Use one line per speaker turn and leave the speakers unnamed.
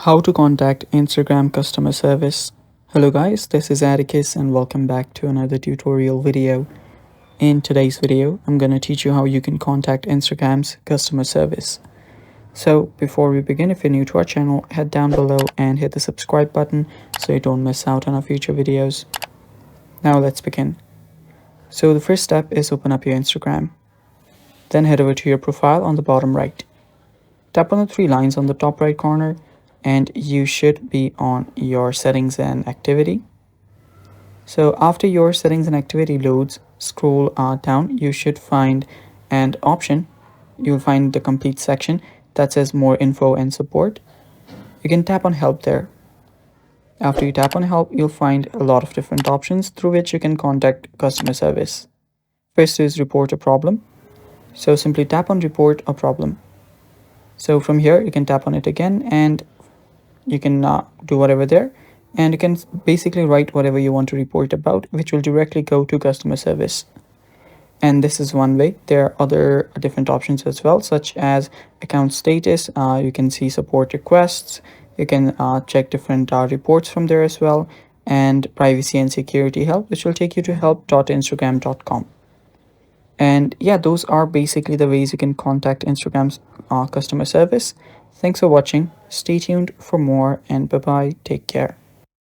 How to contact Instagram customer service. Hello guys, this is Atticus and welcome back to another tutorial video. In today's video, I'm going to teach you how you can contact Instagram's customer service. So before we begin, if you're new to our channel, head down below and hit the subscribe button so you don't miss out on our future videos. Now let's begin. So the first step is open up your Instagram. Then head over to your profile on the bottom right. Tap on the three lines on the top right corner and you should be on your settings and activity. So after your settings and activity loads, scroll down, you should find an option. You'll find the complete section that says more info and support. You can tap on help there. After you tap on help, you'll find a lot of different options through which you can contact customer service. First is report a problem. So simply tap on report a problem. So from here, you can tap on it again and you can do whatever there, and you can basically write whatever you want to report about, which will directly go to customer service. And this is one way. There are other different options as well, such as account status. You can see support requests. You can check different reports from there as well, and privacy and security help, which will take you to help.instagram.com. And yeah, those are basically the ways you can contact Instagram's customer service. Thanks for watching. Stay tuned for more and bye bye. Take care.